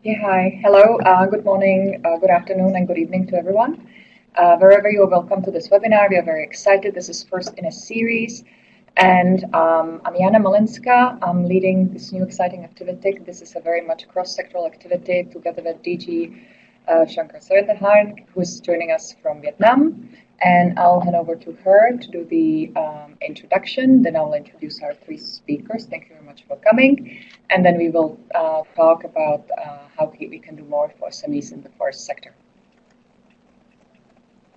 Yeah, hi. Hello. Good morning, good afternoon, and good evening to everyone. Wherever you are, welcome to this webinar. We are very excited. This is first in a series. And I'm Jana Malinska. I'm leading this new exciting activity. This is a very much cross-sectoral activity together with DG Shankar Sorendehan, who is joining us from Vietnam. And I'll hand over to her to do the introduction. Then I'll introduce our three speakers. Thank you very much for coming. And then we will talk about how we can do more for SMEs in the forest sector.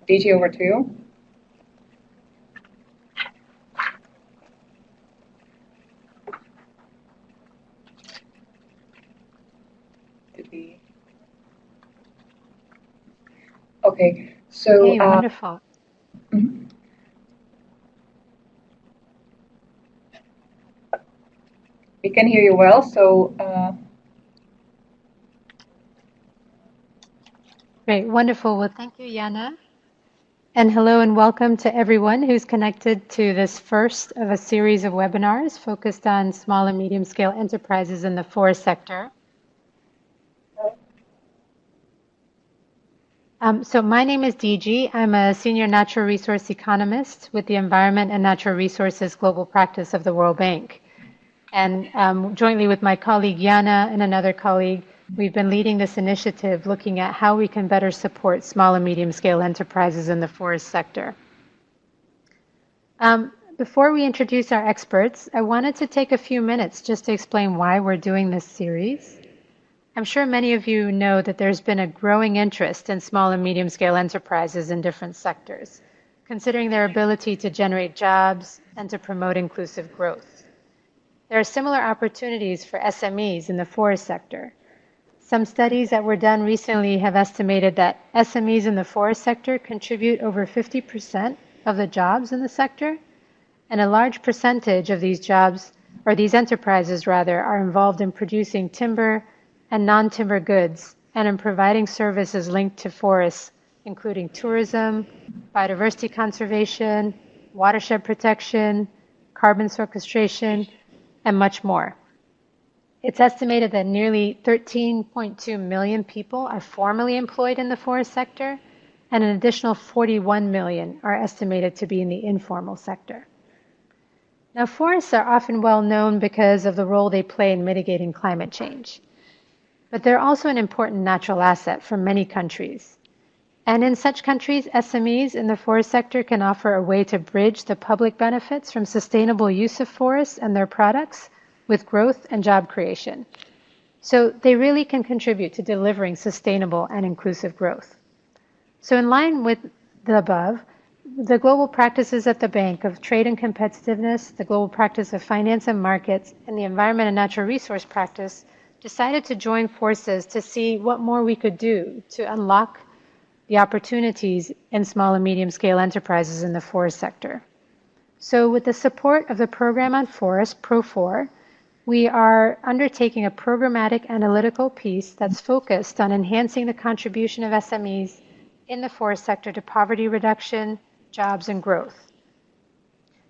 DG, over to you. Okay, so hey, wonderful. We can hear you well, so Great, wonderful. Well, thank you, Jana. And hello and welcome to everyone who's connected to this first of a series of webinars focused on small and medium scale enterprises in the forest sector. So my name is DG. I'm a senior natural resource economist with the Environment and Natural Resources Global Practice of the World Bank. And jointly with my colleague Jana and another colleague, we've been leading this initiative looking at how we can better support small and medium scale enterprises in the forest sector. Before we introduce our experts, I wanted to take a few minutes just to explain why we're doing this series. I'm sure many of you know that there's been a growing interest in small and medium scale enterprises in different sectors, considering their ability to generate jobs and to promote inclusive growth. There are similar opportunities for SMEs in the forest sector. Some studies that were done recently have estimated that SMEs in the forest sector contribute over 50% of the jobs in the sector, and a large percentage of these jobs, or these enterprises rather, are involved in producing timber and non-timber goods and in providing services linked to forests, including tourism, biodiversity conservation, watershed protection, carbon sequestration, and much more. It's estimated that nearly 13.2 million people are formally employed in the forest sector, and an additional 41 million are estimated to be in the informal sector. Now, forests are often well known because of the role they play in mitigating climate change. But they're also an important natural asset for many countries. And in such countries, SMEs in the forest sector can offer a way to bridge the public benefits from sustainable use of forests and their products with growth and job creation. So they really can contribute to delivering sustainable and inclusive growth. So in line with the above, the global practices at the Bank of Trade and Competitiveness, the global practice of finance and markets, and the environment and natural resource practice decided to join forces to see what more we could do to unlock the opportunities in small and medium scale enterprises in the forest sector. So with the support of the Program on Forest, PRO4, we are undertaking a programmatic analytical piece that's focused on enhancing the contribution of SMEs in the forest sector to poverty reduction, jobs, and growth.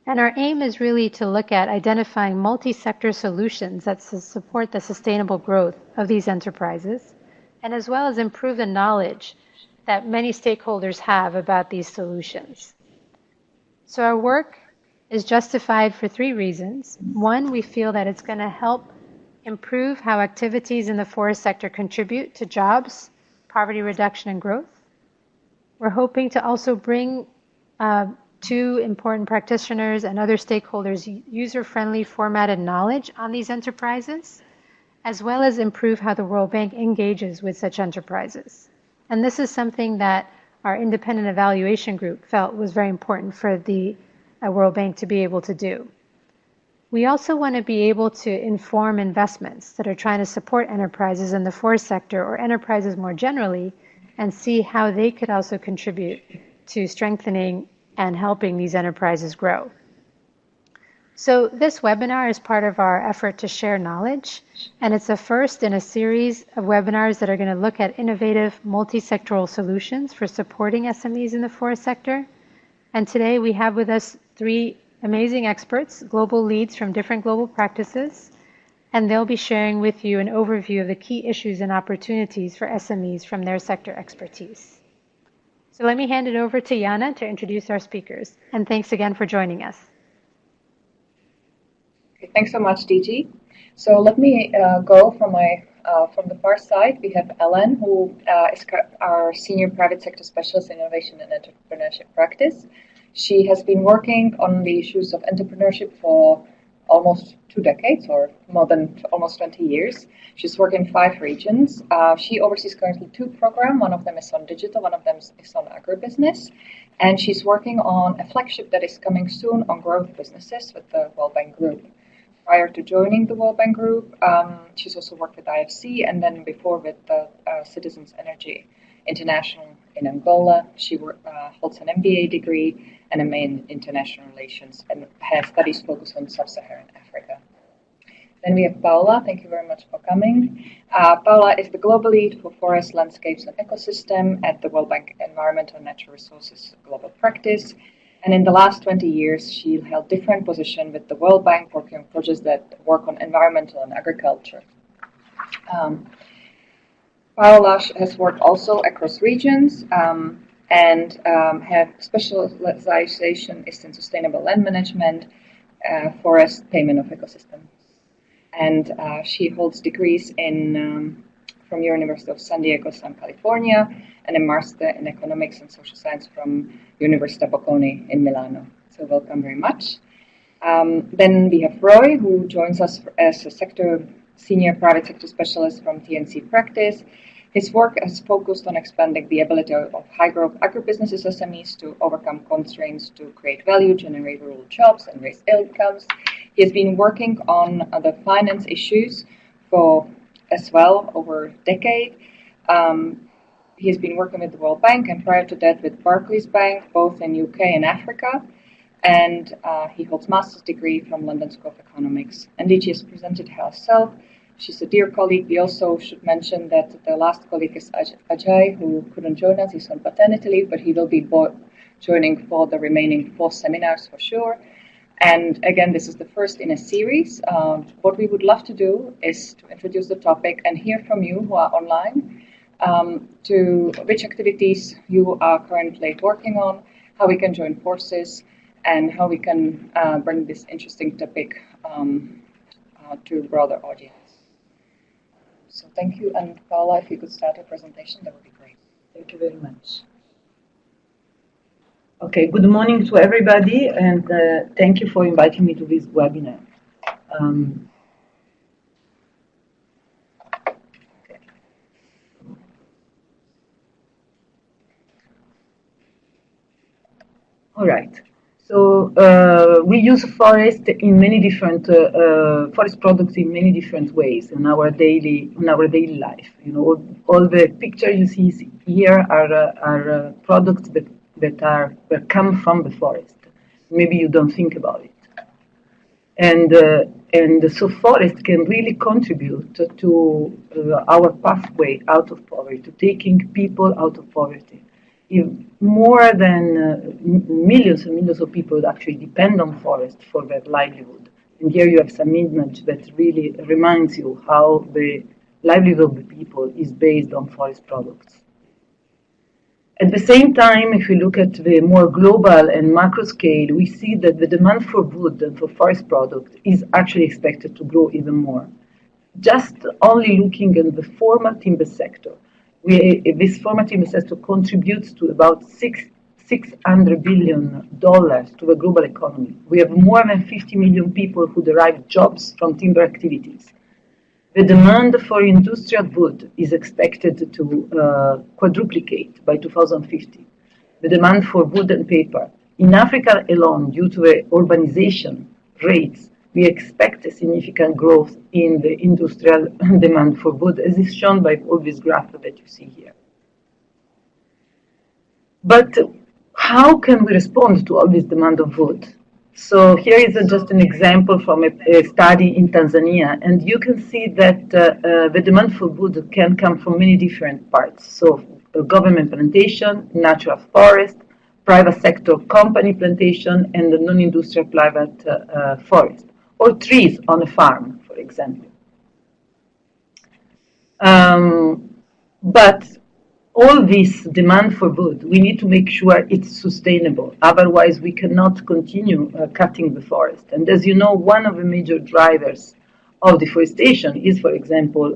And our aim is really to look at identifying multi-sector solutions that support the sustainable growth of these enterprises, and as well as improve the knowledge that many stakeholders have about these solutions. So our work is justified for three reasons. One, we feel that it's going to help improve how activities in the forest sector contribute to jobs, poverty reduction, and growth. We're hoping to also bring to important practitioners and other stakeholders user-friendly formatted knowledge on these enterprises, as well as improve how the World Bank engages with such enterprises. And this is something that our independent evaluation group felt was very important for the World Bank to be able to do. We also want to be able to inform investments that are trying to support enterprises in the forest sector or enterprises more generally, and see how they could also contribute to strengthening and helping these enterprises grow. So this webinar is part of our effort to share knowledge, and it's the first in a series of webinars that are going to look at innovative multi-sectoral solutions for supporting SMEs in the forest sector. And today we have with us three amazing experts, global leads from different global practices, and they'll be sharing with you an overview of the key issues and opportunities for SMEs from their sector expertise. So let me hand it over to Jana to introduce our speakers, and thanks again for joining us. Okay, thanks so much, DG. So let me go from the far side. We have Ellen, who is our Senior Private Sector Specialist in Innovation and Entrepreneurship Practice. She has been working on the issues of entrepreneurship for almost 2 decades, or more than almost 20 years. She's worked in 5 regions. She oversees currently 2 programs. One of them is on digital, one of them is on agribusiness. And she's working on a flagship that is coming soon on growth businesses with the World Bank Group. Prior to joining the World Bank Group, she's also worked with IFC, and then before with the Citizens Energy International in Angola. She holds an MBA degree and a MA in International Relations, and has studies focused on Sub-Saharan Africa. Then we have Paula. Thank you very much for coming. Paula is the Global Lead for Forest, Landscapes and Ecosystem at the World Bank Environmental and Natural Resources Global Practice. And in the last 20 years, she held different positions with the World Bank, working on projects that work on environmental and agriculture. Paola has worked also across regions and have specialization is in sustainable land management, forest, payment of ecosystems. And she holds degrees from University of San Diego, California, and a master in economics and social science from Università Bocconi in Milano. So welcome very much. Then we have Roy, who joins us as a senior private sector specialist from TNC Practice. His work has focused on expanding the ability of high-growth agribusinesses SMEs to overcome constraints to create value, generate rural jobs, and raise incomes. He has been working on the finance issues as well over a decade. He has been working with the World Bank, and prior to that with Barclays Bank, both in UK and Africa. And he holds master's degree from London School of Economics. And DG has presented herself. She's a dear colleague. We also should mention that the last colleague is Ajay, who couldn't join us. He's on paternity leave, but he will be joining for the remaining 4 seminars for sure. And again, this is the first in a series. What we would love to do is to introduce the topic and hear from you who are online, to which activities you are currently working on, how we can join forces, and how we can bring this interesting topic to a broader audience. So thank you, and Paula, if you could start your presentation, that would be great. Thank you very much. Okay, good morning to everybody, and thank you for inviting me to this webinar. Okay. All right. So we use forest in many different forest products in many different ways in our daily life. You know, all the pictures you see here are products that come from the forest. Maybe you don't think about it, and so forest can really contribute to our pathway out of poverty, to taking people out of poverty. If more than millions and millions of people actually depend on forest for their livelihood. And here you have some image that really reminds you how the livelihood of the people is based on forest products. At the same time, if we look at the more global and macro scale, we see that the demand for wood and for forest products is actually expected to grow even more. Just only looking at the formal timber sector, this formal timber sector contributes to about $600 billion to the global economy. We have more than 50 million people who derive jobs from timber activities. The demand for industrial wood is expected to quadruplicate by 2050. The demand for wood and paper. In Africa alone, due to the urbanization rates, we expect a significant growth in the industrial demand for wood, as is shown by all these graphs that you see here. But how can we respond to all this demand of wood? So here is just an example from a study in Tanzania, and you can see that the demand for wood can come from many different parts. So government plantation, natural forest, private sector company plantation, and the non-industrial private forest, or trees on a farm, for example. But all this demand for wood, we need to make sure it's sustainable. Otherwise, we cannot continue cutting the forest. And as you know, one of the major drivers of deforestation is, for example,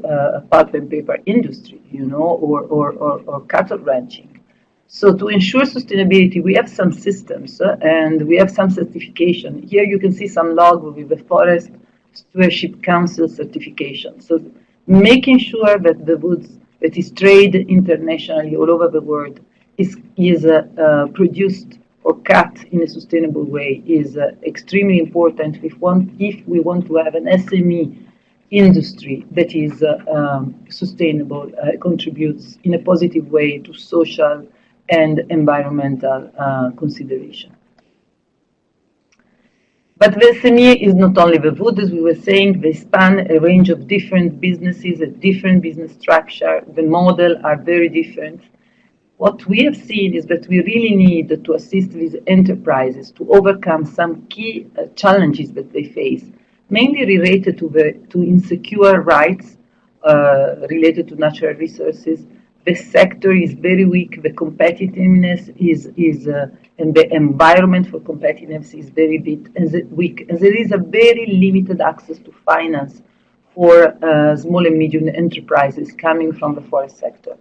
pulp and paper industry, or cattle ranching. So to ensure sustainability, we have some systems and we have some certification. Here you can see some logo with the Forest Stewardship Council certification. So making sure that the woods that is traded internationally all over the world is produced or cut in a sustainable way is extremely important if we want to have an SME industry that is sustainable, contributes in a positive way to social and environmental consideration. But the SME is not only the wood, as we were saying, they span a range of different businesses, a different business structure. The model are very different. What we have seen is that we really need to assist these enterprises to overcome some key challenges that they face, mainly related to insecure rights related to natural resources. The sector is very weak. The competitiveness and the environment for competitiveness is very weak, and there is a very limited access to finance for small and medium enterprises coming from the forest sector.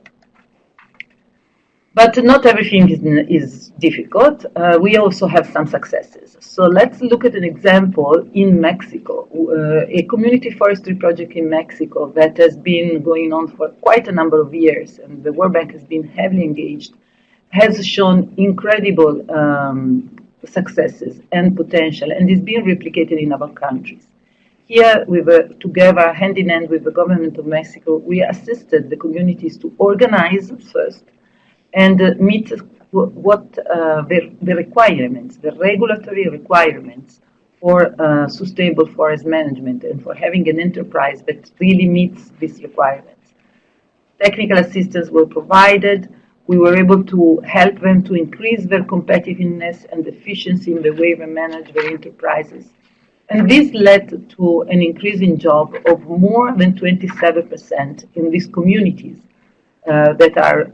But not everything is difficult. We also have some successes. So let's look at an example in Mexico, a community forestry project in Mexico that has been going on for quite a number of years, and the World Bank has been heavily engaged, has shown incredible successes and potential, and is being replicated in other countries. Here, we were together, hand in hand with the government of Mexico, we assisted the communities to organize first and meet what the requirements, the regulatory requirements for sustainable forest management and for having an enterprise that really meets these requirements. Technical assistance were provided. We were able to help them to increase their competitiveness and efficiency in the way they manage their enterprises. And this led to an increase in job of more than 27% in these communities that are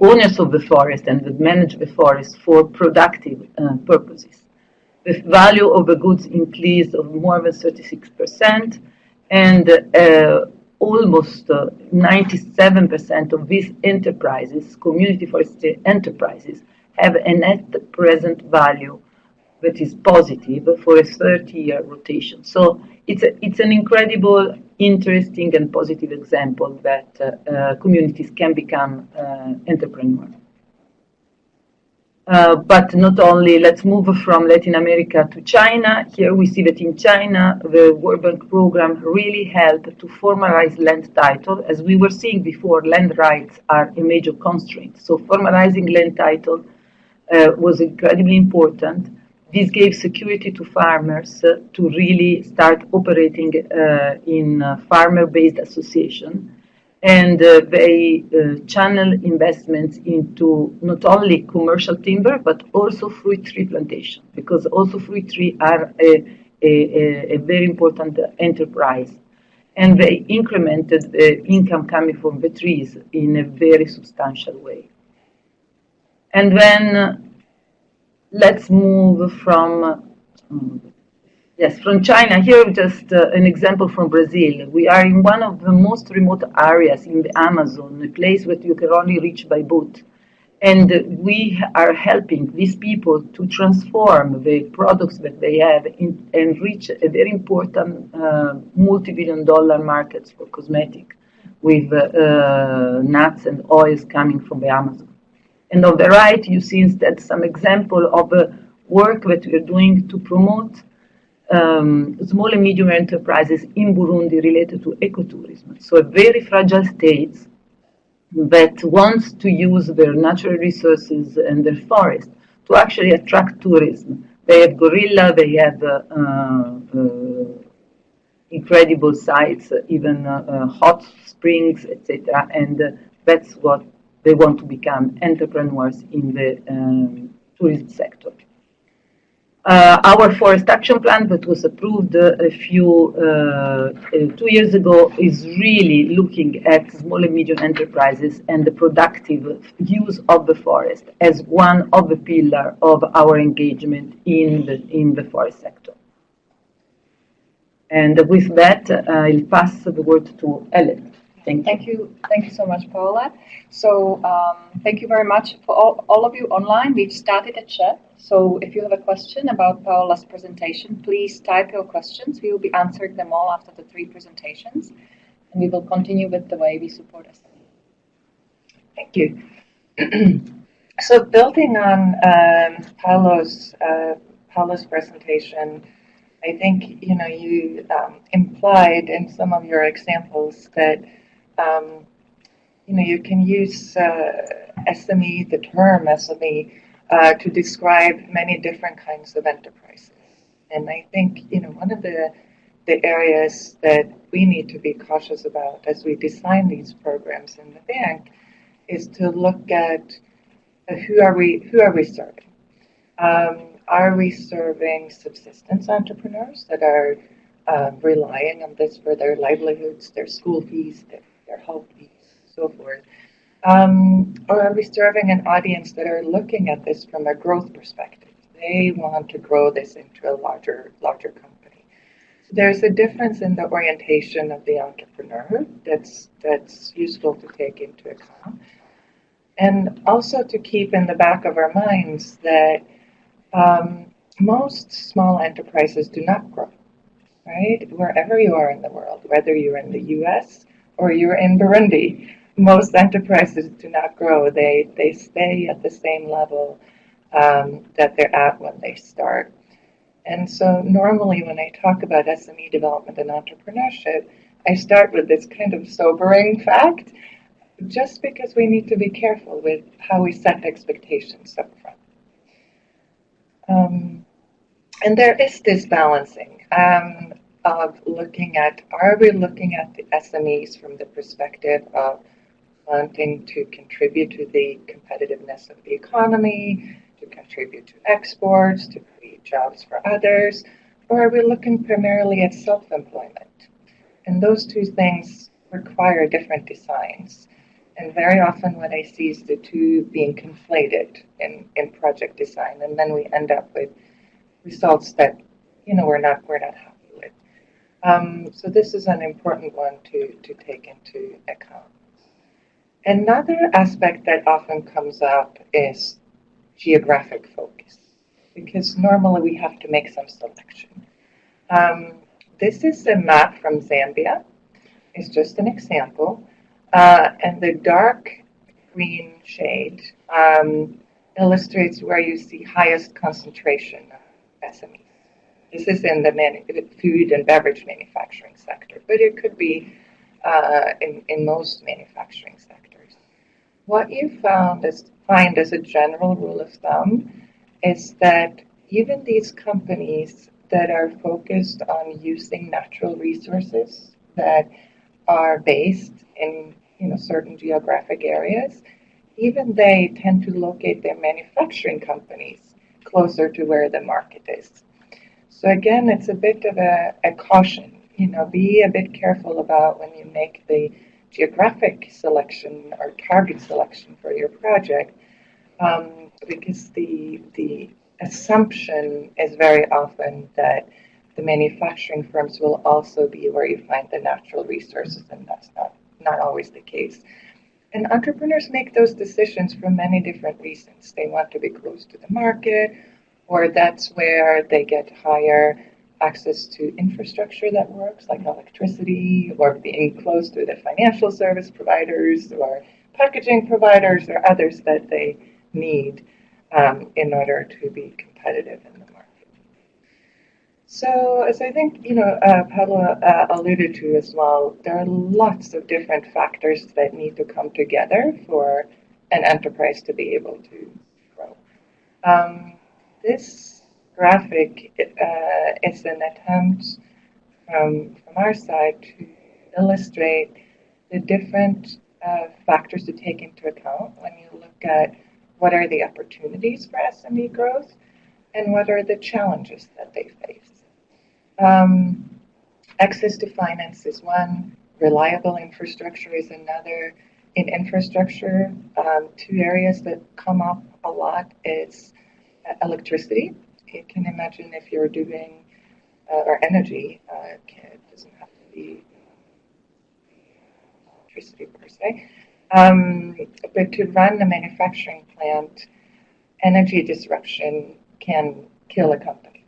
owners of the forest and that manage the forest for productive purposes. The value of the goods increased of more than 36%, and almost 97% of these enterprises, community forestry enterprises, have a net present value that is positive for a 30-year rotation. So it's an incredible, interesting, and positive example that communities can become entrepreneurs. But not only, let's move from Latin America to China. Here we see that in China, the World Bank program really helped to formalize land title. As we were seeing before, land rights are a major constraint. So formalizing land title was incredibly important. This gave security to farmers to really start operating in farmer-based association. And they channel investments into not only commercial timber, but also fruit tree plantation, because also fruit tree are a very important enterprise. And they incremented the income coming from the trees in a very substantial way. And then let's move from China. Here, just an example from Brazil. We are in one of the most remote areas in the Amazon, a place that you can only reach by boat. And we are helping these people to transform the products that they have and reach a very important multi-billion-dollar markets for cosmetic with nuts and oils coming from the Amazon. And on the right, you see instead some example of work that we are doing to promote small and medium enterprises in Burundi related to ecotourism. So a very fragile states that wants to use their natural resources and their forest to actually attract tourism. They have gorilla, they have incredible sites, even hot springs, etc. And that's what they want to become entrepreneurs in the tourism sector. Our forest action plan that was approved a few 2 years ago is really looking at small and medium enterprises and the productive use of the forest as one of the pillars of our engagement in the forest sector. And with that, I'll pass the word to Ellen. Thank you so much, Paola. So thank you very much for all of you online. We've started a chat. So if you have a question about Paola's presentation, please type your questions. We will be answering them all after the 3 presentations. And we will continue with the way we support us. Thank you. So building on Paolo's presentation, I think you implied in some of your examples that you can use SME, the term SME, to describe many different kinds of enterprises. And I think one of the areas that we need to be cautious about as we design these programs in the bank is to look at who are we serving. Are we serving subsistence entrepreneurs that are relying on this for their livelihoods, their school fees, their health fees, so forth? Or are we serving an audience that are looking at this from a growth perspective? They want to grow this into a larger company. So there's a difference in the orientation of the entrepreneur that's useful to take into account. And also to keep in the back of our minds that most small enterprises do not grow, right? Wherever you are in the world, whether you're in the US or you're in Burundi, most enterprises do not grow. They stay at the same level that they're at when they start. And so normally when I talk about SME development and entrepreneurship, I start with this kind of sobering fact, just because we need to be careful with how we set expectations up front. And there is this balancing of looking at, are we looking at the SMEs from the perspective of wanting to contribute to the competitiveness of the economy, to contribute to exports, to create jobs for others, or are we looking primarily at self-employment? And those two things require different designs. And very often what I see is the two being conflated in project design, and then we end up with results that we're not happy with. So this is an important one to take into account. Another aspect that often comes up is geographic focus, because normally we have to make some selection. This is a map from Zambia. It's just an example. And the dark green shade illustrates where you see highest concentration of SMEs. This is in the food and beverage manufacturing sector, but it could be in most manufacturing sectors. What you find as a general rule of thumb is that even these companies that are focused on using natural resources that are based in certain geographic areas, even they tend to locate their manufacturing companies closer to where the market is. So again, it's a bit of a caution. Be a bit careful about when you make the geographic selection or target selection for your project, because the assumption is very often that the manufacturing firms will also be where you find the natural resources, and that's not always the case. And entrepreneurs make those decisions for many different reasons. They want to be close to the market, or that's where they get higher access to infrastructure that works, like electricity, or being close to the financial service providers, or packaging providers, or others that they need in order to be competitive in the market. So, as I think Paolo alluded to as well, there are lots of different factors that need to come together for an enterprise to be able to grow. This graphic is an attempt from our side to illustrate the different factors to take into account when you look at what are the opportunities for SME growth and what are the challenges that they face. Access to finance is one, reliable infrastructure is another. In infrastructure, two areas that come up a lot is electricity. You can imagine if you're doing, or energy, it doesn't have to be electricity per se, but to run a manufacturing plant, energy disruption can kill a company,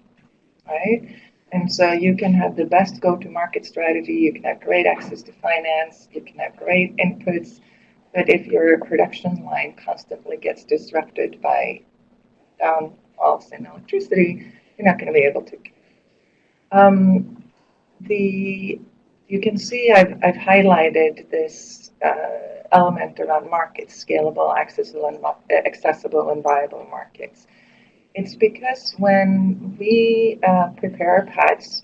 right? And so you can have the best go-to-market strategy, you can have great access to finance, you can have great inputs, but if your production line constantly gets disrupted by downfalls in electricity, you're not going to be able to. You can see I've highlighted this element around markets, scalable, accessible, and viable markets. It's because when we prepare paths,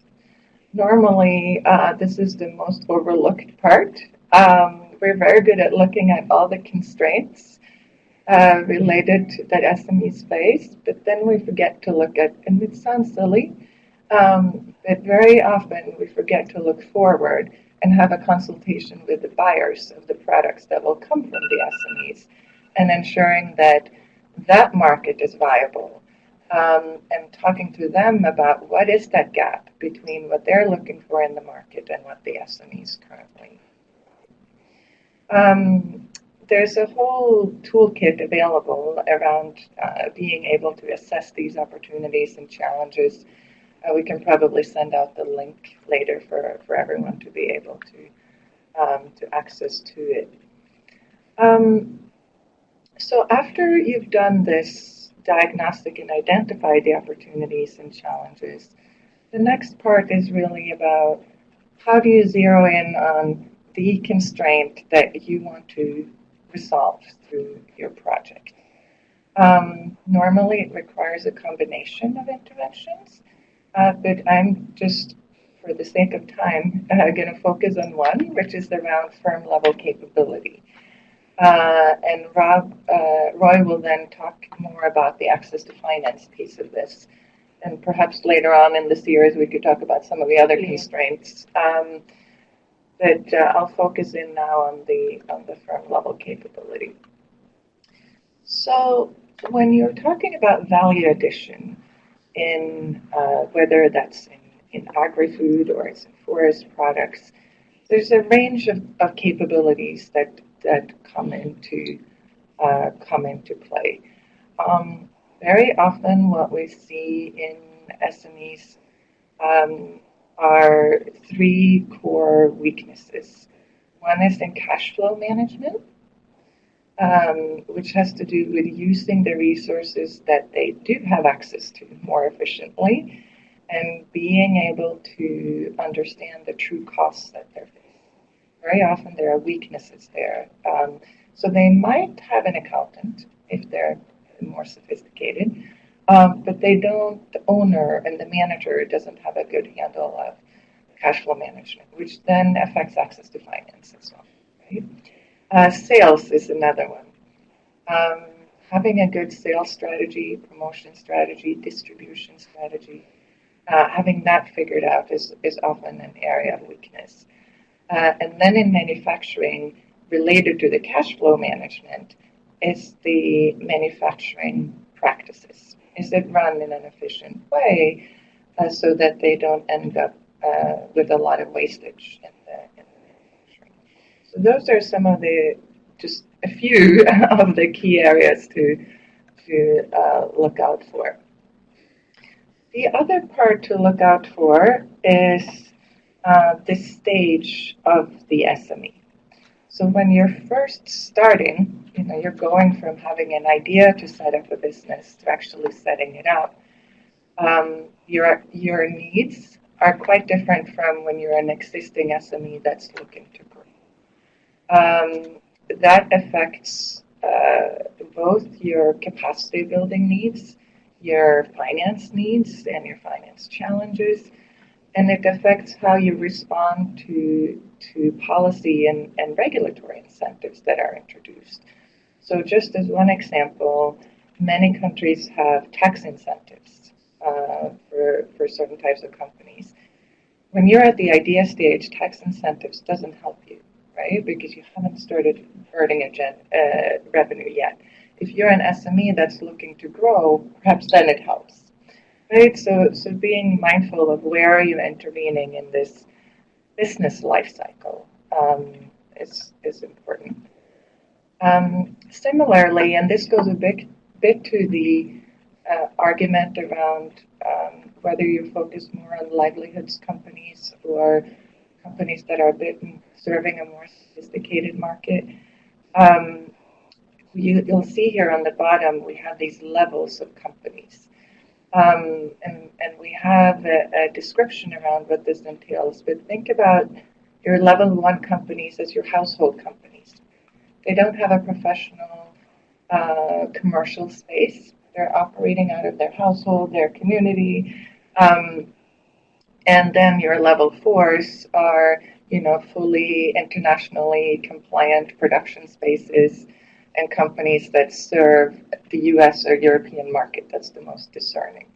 normally this is the most overlooked part. We're very good at looking at all the constraints related to that SMEs face, but then we forget to look at, and it sounds silly, but very often we forget to look forward and have a consultation with the buyers of the products that will come from the SMEs, and ensuring that that market is viable, and talking to them about what is that gap between what they're looking for in the market and what the SMEs currently. There's a whole toolkit available around being able to assess these opportunities and challenges. We can probably send out the link later for everyone to be able to access to it. So after you've done this diagnostic and identified the opportunities and challenges, the next part is really about how do you zero in on the constraint that you want to resolve through your project. Normally it requires a combination of interventions, but I'm just, for the sake of time, going to focus on one, which is around firm level capability. And Roy will then talk more about the access to finance piece of this. And perhaps later on in the series we could talk about some of the other constraints. But I'll focus in now on the firm level capability. So when you're talking about value addition in whether that's in agri-food or it's in forest products, there's a range of capabilities that come into play. Very often what we see in SMEs are three core weaknesses. One is in cash flow management, which has to do with using the resources that they do have access to more efficiently and being able to understand the true costs that they're facing. Very often there are weaknesses there. So they might have an accountant if they're more sophisticated, but they don't, the owner and the manager doesn't have a good handle of cash flow management, which then affects access to finance as well. Right? Sales is another one. Having a good sales strategy, promotion strategy, distribution strategy, having that figured out is often an area of weakness. And then in manufacturing, related to the cash flow management, is the manufacturing practices. Is it run in an efficient way so that they don't end up with a lot of wastage in the manufacturing? So those are some of the, just a few of the key areas to look out for. The other part to look out for is this stage of the SME. So when you're first starting, you're going from having an idea to set up a business to actually setting it up. Your needs are quite different from when you're an existing SME that's looking to grow. That affects both your capacity building needs, your finance needs, and your finance challenges. And it affects how you respond to policy and regulatory incentives that are introduced. So just as one example, many countries have tax incentives for certain types of companies. When you're at the idea stage, tax incentives doesn't help you, right? Because you haven't started earning revenue yet. If you're an SME that's looking to grow, perhaps then it helps, right? So being mindful of where are you intervening in this business life cycle is important. Similarly, and this goes a bit to the argument around whether you focus more on livelihoods companies or companies that are a bit serving a more sophisticated market. You'll see here on the bottom, we have these levels of companies. And we have a description around what this entails, but think about your level 1 companies as your household companies. They don't have a professional commercial space. They're operating out of their household, their community. And then your level 4s are, fully internationally compliant production spaces and companies that serve the US or European market. That's the most discerning.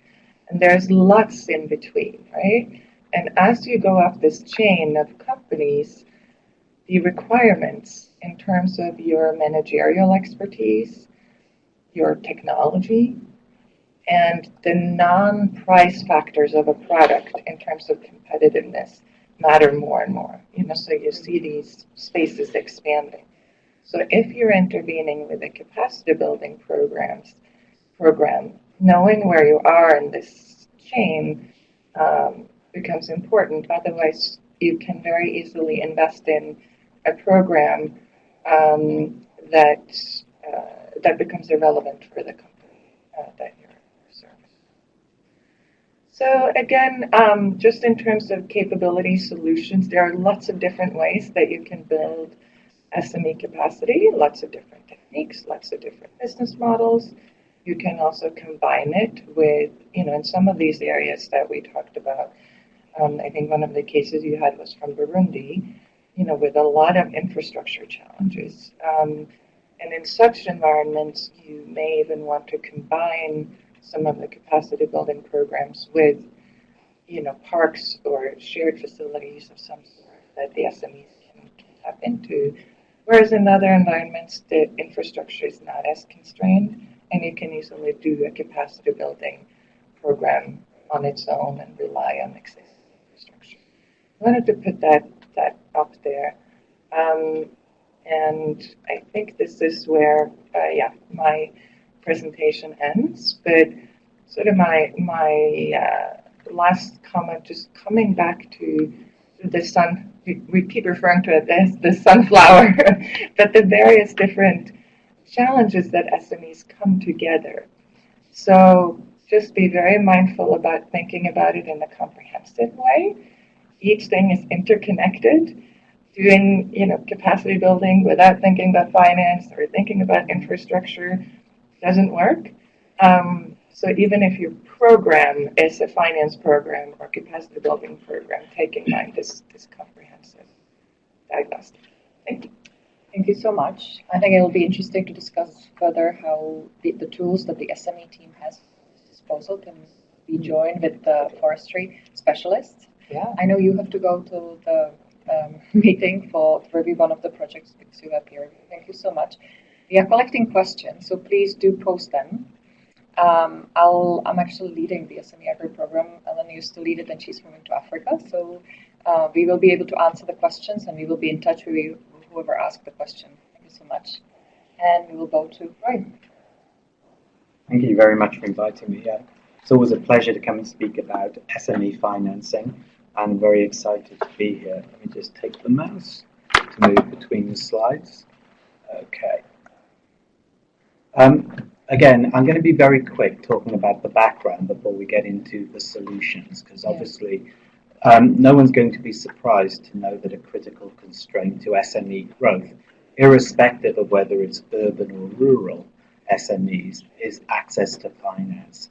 And there's lots in between, right? And as you go up this chain of companies, the requirements in terms of your managerial expertise, your technology, and the non-price factors of a product in terms of competitiveness matter more and more. So you see these spaces expanding. So if you're intervening with a capacity building program, knowing where you are in this chain becomes important. Otherwise, you can very easily invest in a program that becomes irrelevant for the company that you're serving. So again, just in terms of capability solutions, there are lots of different ways that you can build SME capacity, lots of different techniques, lots of different business models. You can also combine it with, in some of these areas that we talked about. I think one of the cases you had was from Burundi, with a lot of infrastructure challenges. And in such environments, you may even want to combine some of the capacity building programs with, parks or shared facilities of some sort that the SMEs can tap into. Whereas in other environments, the infrastructure is not as constrained, and you can easily do a capacity building program on its own and rely on existing infrastructure. I wanted to put that up there. And I think this is where, my presentation ends. But sort of my last comment, just coming back to the sun. We keep referring to it as the sunflower, but the various different challenges that SMEs come together. So just be very mindful about thinking about it in a comprehensive way. Each thing is interconnected. Doing, capacity building without thinking about finance or thinking about infrastructure doesn't work. So even if your program is a finance program or capacity building program, take in mind this comprehensive diagnostic. Thank you. Thank you so much. I think it will be interesting to discuss further how the tools that the SME team has at its disposal can be joined with the forestry specialists. Yeah. I know you have to go to the meeting for review one of the projects because you have peer review. Thank you so much. We are collecting questions, so please do post them. I'm actually leading the SME Agri program. Ellen used to lead it, and she's moving to Africa. So we will be able to answer the questions, and we will be in touch with you, whoever asked the question. Thank you so much. And we will go to Roy. Thank you very much for inviting me. It's always a pleasure to come and speak about SME financing. I'm very excited to be here. Let me just take the mouse to move between the slides. Okay. Again, I'm going to be very quick talking about the background before we get into the solutions, because obviously no one's going to be surprised to know that a critical constraint to SME growth, irrespective of whether it's urban or rural SMEs, is access to finance.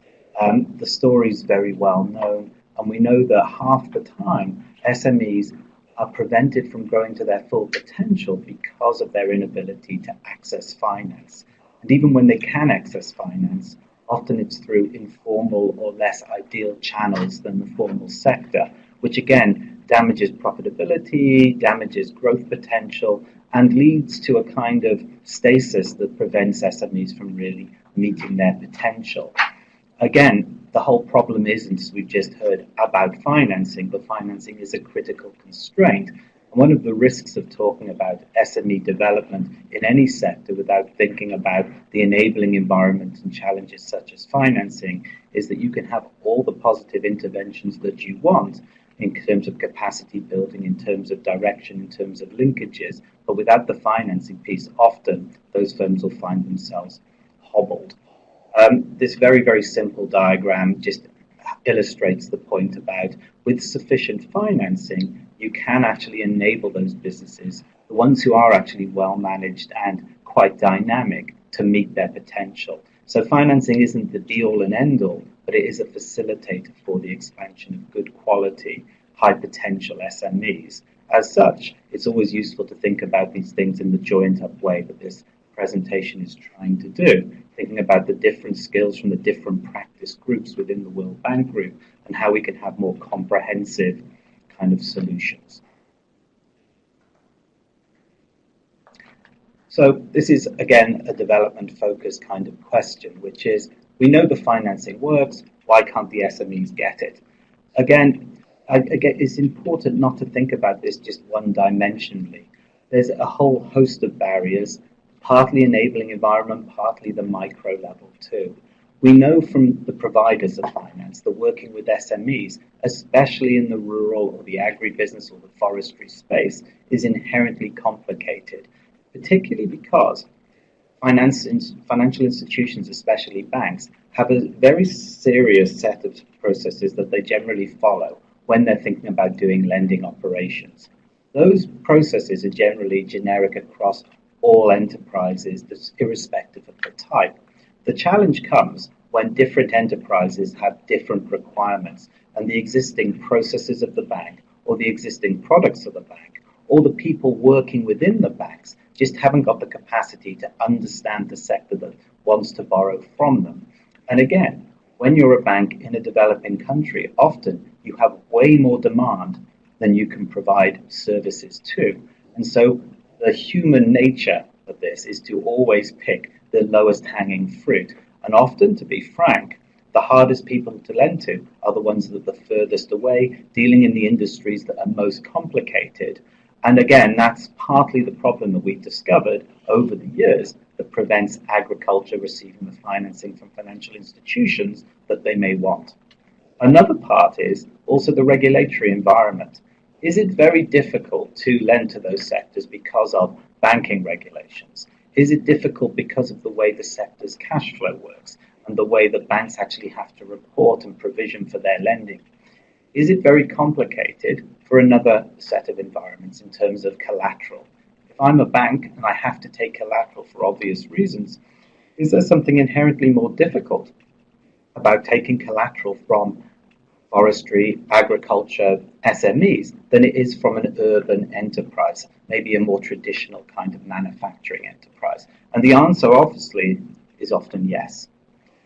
The story is very well known, and we know that half the time SMEs are prevented from growing to their full potential because of their inability to access finance. And even when they can access finance, Often it's through informal or less ideal channels than the formal sector, which again damages profitability, damages growth potential, and leads to a kind of stasis that prevents SMEs from really meeting their potential. Again, the whole problem isn't, as we've just heard, about financing, but financing is a critical constraint. And one of the risks of talking about SME development in any sector without thinking about the enabling environment and challenges such as financing is that you can have all the positive interventions that you want in terms of capacity building, in terms of direction, in terms of linkages, but without the financing piece, often those firms will find themselves hobbled. This very, very simple diagram just illustrates the point about with sufficient financing, you can actually enable those businesses, the ones who are actually well managed and quite dynamic, to meet their potential. So financing isn't the be-all and end-all, but it is a facilitator for the expansion of good quality, high potential SMEs. As such, it's always useful to think about these things in the joined-up way that this presentation is trying to do, thinking about the different skills from the different practice groups within the World Bank Group and how we can have more comprehensive kind of solutions. So this is, again, a development-focused kind of question, which is, we know the financing works, why can't the SMEs get it? Again, it's important not to think about this just one-dimensionally. There's a whole host of barriers, partly enabling environment, partly the micro level too. We know from the providers of finance that working with SMEs, especially in the rural or the agribusiness or the forestry space, is inherently complicated, particularly because financial institutions, especially banks, have a very serious set of processes that they generally follow when they're thinking about doing lending operations. Those processes are generally generic across all enterprises, irrespective of the type. The challenge comes when different enterprises have different requirements, and the existing processes of the bank, or the existing products of the bank, or the people working within the banks just haven't got the capacity to understand the sector that wants to borrow from them. And again, when you're a bank in a developing country, often you have way more demand than you can provide services to. And so the human nature of this is to always pick the lowest hanging fruit. And often, to be frank, the hardest people to lend to are the ones that are the furthest away, dealing in the industries that are most complicated. And again, that's partly the problem that we've discovered over the years that prevents agriculture receiving the financing from financial institutions that they may want. Another part is also the regulatory environment. Is it very difficult to lend to those sectors because of banking regulations? Is it difficult because of the way the sector's cash flow works and the way that banks actually have to report and provision for their lending? Is it very complicated for another set of environments in terms of collateral? If I'm a bank and I have to take collateral for obvious reasons, is there something inherently more difficult about taking collateral from forestry, agriculture, SMEs than it is from an urban enterprise, maybe a more traditional kind of manufacturing enterprise? And the answer, obviously, is often yes.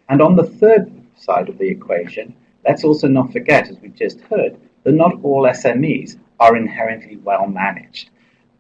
And on the third side of the equation, let's also not forget, as we've just heard, that not all SMEs are inherently well managed.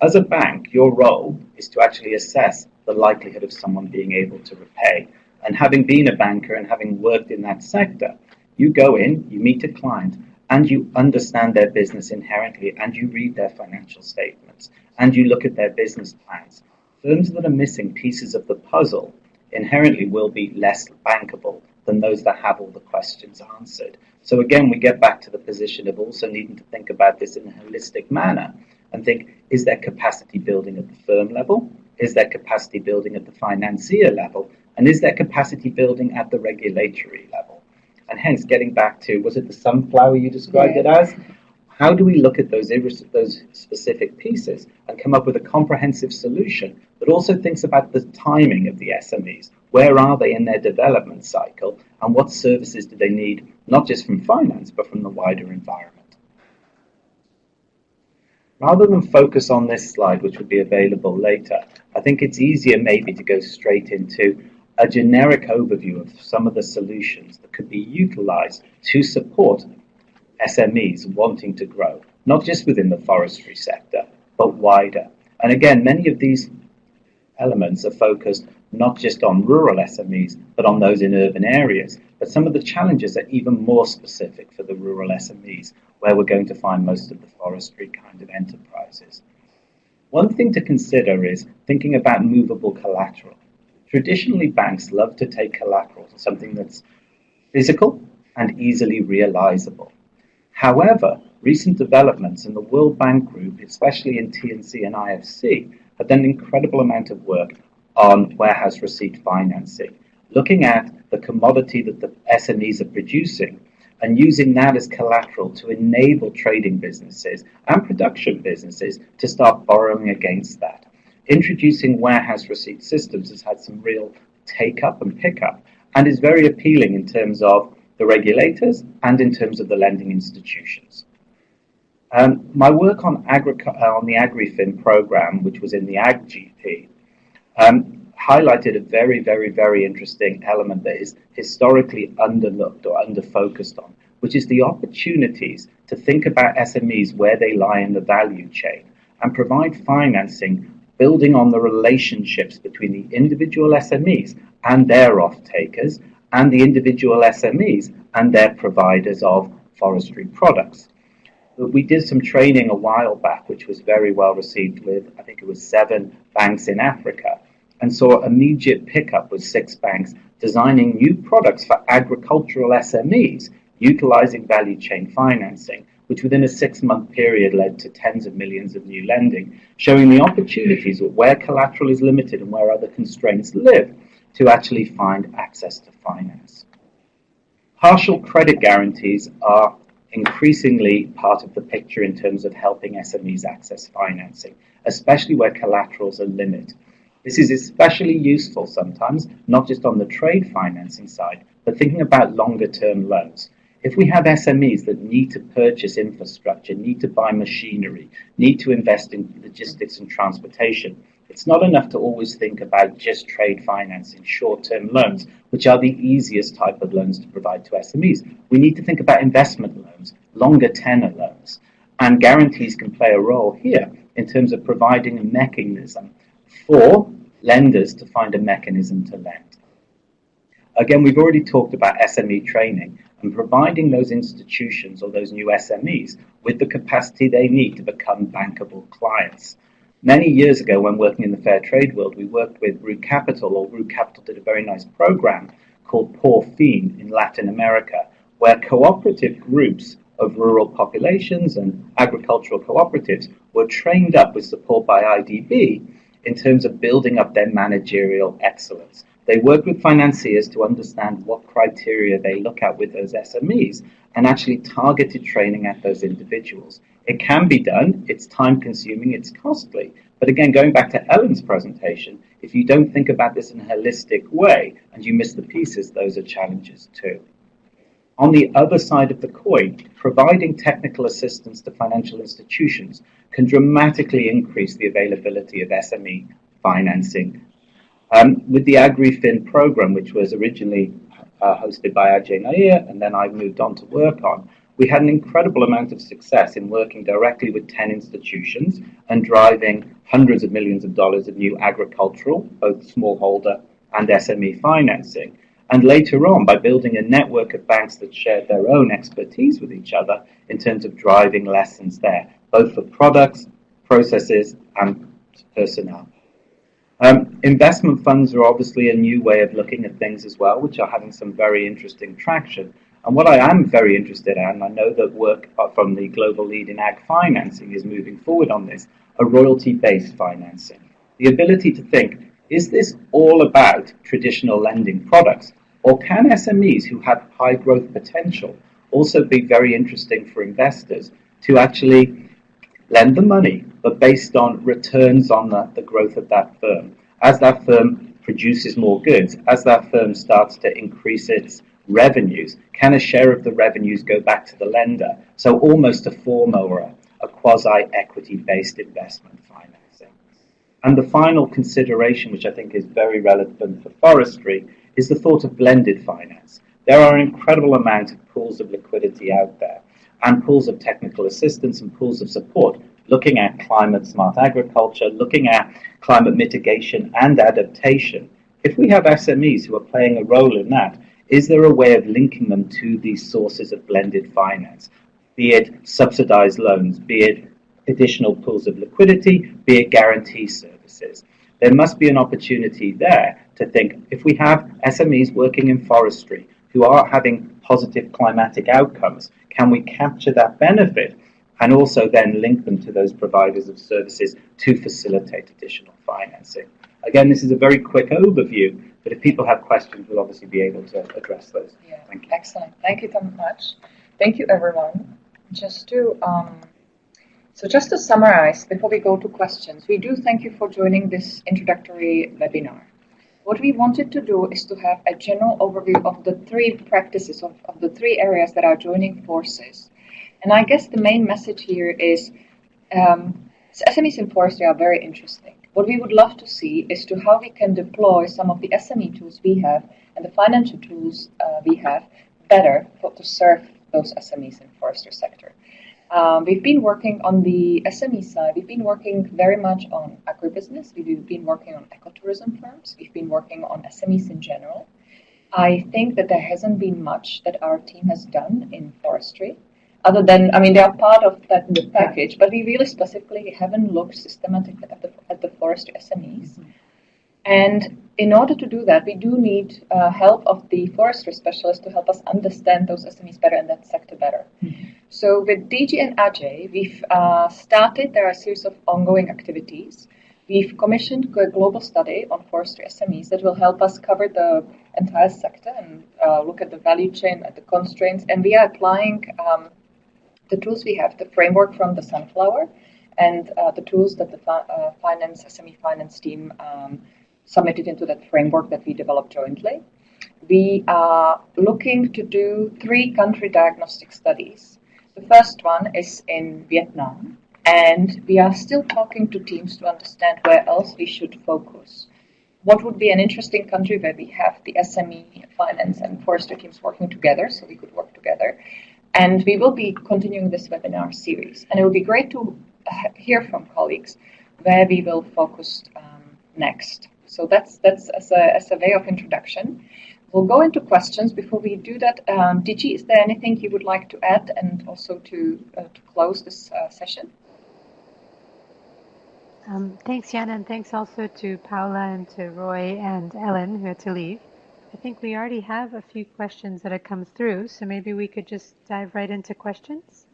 As a bank, your role is to actually assess the likelihood of someone being able to repay. And having been a banker and having worked in that sector, you go in, you meet a client, and you understand their business inherently, and you read their financial statements, and you look at their business plans. Firms that are missing pieces of the puzzle inherently will be less bankable than those that have all the questions answered. So again, we get back to the position of also needing to think about this in a holistic manner and think, is there capacity building at the firm level? Is there capacity building at the financier level? And is there capacity building at the regulatory level? And hence, getting back to, was it the sunflower you described it as? How do we look at those specific pieces and come up with a comprehensive solution that also thinks about the timing of the SMEs? Where are they in their development cycle? And what services do they need, not just from finance, but from the wider environment? Rather than focus on this slide, which will be available later, I think it's easier maybe to go straight into a generic overview of some of the solutions that could be utilized to support SMEs wanting to grow, not just within the forestry sector, but wider. And again, many of these elements are focused not just on rural SMEs, but on those in urban areas. But some of the challenges are even more specific for the rural SMEs, where we're going to find most of the forestry kind of enterprises. One thing to consider is thinking about movable collateral. Traditionally, banks love to take collateral to something that's physical and easily realizable. However, recent developments in the World Bank Group, especially in TNC and IFC, have done an incredible amount of work on warehouse receipt financing, looking at the commodity that the SMEs are producing and using that as collateral to enable trading businesses and production businesses to start borrowing against that. Introducing warehouse receipt systems has had some real take-up and pick-up and is very appealing in terms of the regulators and in terms of the lending institutions. My work on the AgriFin program, which was in the AgGP, highlighted a very, very, very interesting element that is historically underlooked or underfocused on, which is the opportunities to think about SMEs where they lie in the value chain and provide financing building on the relationships between the individual SMEs and their off-takers and the individual SMEs and their providers of forestry products. We did some training a while back, which was very well received with, I think it was 7 banks in Africa, and saw immediate pickup with 6 banks designing new products for agricultural SMEs, utilizing value chain financing, which within a 6-month period led to tens of millions of new lending, showing the opportunities of where collateral is limited and where other constraints live to actually find access to finance. Partial credit guarantees are increasingly part of the picture in terms of helping SMEs access financing, especially where collaterals are limited. This is especially useful sometimes, not just on the trade financing side, but thinking about longer term loans. If we have SMEs that need to purchase infrastructure, need to buy machinery, need to invest in logistics and transportation, it's not enough to always think about just trade financing, short-term loans, which are the easiest type of loans to provide to SMEs. We need to think about investment loans, longer tenor loans, and guarantees can play a role here in terms of providing a mechanism for lenders to find a mechanism to lend. Again, we've already talked about SME training and providing those institutions or those new SMEs with the capacity they need to become bankable clients. Many years ago, when working in the fair trade world, we worked with Root Capital, or Root Capital did a very nice program called Porfin in Latin America, where cooperative groups of rural populations and agricultural cooperatives were trained up with support by IDB in terms of building up their managerial excellence. They work with financiers to understand what criteria they look at with those SMEs and actually targeted training at those individuals. It can be done, it's time consuming, it's costly. But again, going back to Ellen's presentation, if you don't think about this in a holistic way and you miss the pieces, those are challenges too. On the other side of the coin, providing technical assistance to financial institutions can dramatically increase the availability of SME financing. With the AgriFin program, which was originally hosted by Ajay Nair, and then I moved on to work on, we had an incredible amount of success in working directly with 10 institutions and driving hundreds of millions of dollars of new agricultural, both smallholder and SME financing. And later on, by building a network of banks that shared their own expertise with each other in terms of driving lessons there, both for products, processes, and personnel. Investment funds are obviously a new way of looking at things as well, which are having some very interesting traction. And what I am very interested in, and I know that work from the global lead in ag financing is moving forward on this, are royalty-based financing. The ability to think, is this all about traditional lending products? Or can SMEs who have high growth potential also be very interesting for investors to actually lend the money, but based on returns on the growth of that firm? As that firm produces more goods, as that firm starts to increase its revenues, can a share of the revenues go back to the lender? So almost a form or a quasi-equity based investment financing. And the final consideration, which I think is very relevant for forestry, is the thought of blended finance. There are an incredible amount of pools of liquidity out there, and pools of technical assistance and pools of support, looking at climate smart agriculture, looking at climate mitigation and adaptation. If we have SMEs who are playing a role in that, is there a way of linking them to these sources of blended finance, be it subsidized loans, be it additional pools of liquidity, be it guarantee services? There must be an opportunity there to think, if we have SMEs working in forestry who are having positive climatic outcomes, can we capture that benefit and also then link them to those providers of services to facilitate additional financing? Again, this is a very quick overview, but if people have questions, we'll obviously be able to address those. Yeah, thank you. Excellent. Thank you so much. Thank you, everyone. Just to summarize, before we go to questions, we do thank you for joining this introductory webinar. What we wanted to do is to have a general overview of the three practices, of the three areas that are joining forces. And I guess the main message here is SMEs in forestry are very interesting. What we would love to see is to how we can deploy some of the SME tools we have and the financial tools we have better to serve those SMEs in the forestry sector. We've been working on the SME side. We've been working very much on agribusiness. We've been working on ecotourism firms. We've been working on SMEs in general. I think that there hasn't been much that our team has done in forestry, other than, they are part of that package, but we really specifically haven't looked systematically at the forestry SMEs. And in order to do that, we do need help of the forestry specialists to help us understand those SMEs better and that sector better. So with DG and Ajay, we've started, there are a series of ongoing activities. We've commissioned a global study on forestry SMEs that will help us cover the entire sector and look at the value chain, at the constraints, and we are applying the tools we have, the framework from the Sunflower, and the tools that the SME finance team submitted into that framework that we developed jointly. We are looking to do 3 country diagnostic studies. The first one is in Vietnam, and we are still talking to teams to understand where else we should focus. What would be an interesting country where we have the SME, finance, and forestry teams working together, so we could work together. And we will be continuing this webinar series. And it will be great to hear from colleagues where we will focus next. So that's as a way of introduction. We'll go into questions. Before we do that, Digi, is there anything you would like to add and also to close this session? Thanks, Jana, and thanks also to Paula and to Roy and Ellen who had to leave. I think we already have a few questions that have come through, so maybe we could just dive right into questions.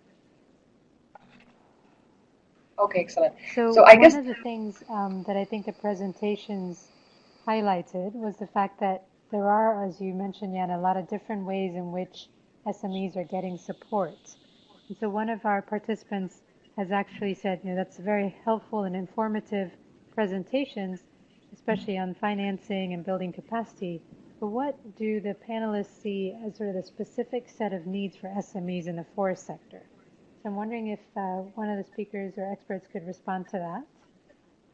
Okay, excellent. So I guess one of the things that I think the presentations highlighted was the fact that there are, as you mentioned, Jana, a lot of different ways in which SMEs are getting support. And so one of our participants has actually said, that's very helpful and informative presentations, especially on financing and building capacity. But what do the panelists see as sort of the specific set of needs for SMEs in the forest sector? So I'm wondering if one of the speakers or experts could respond to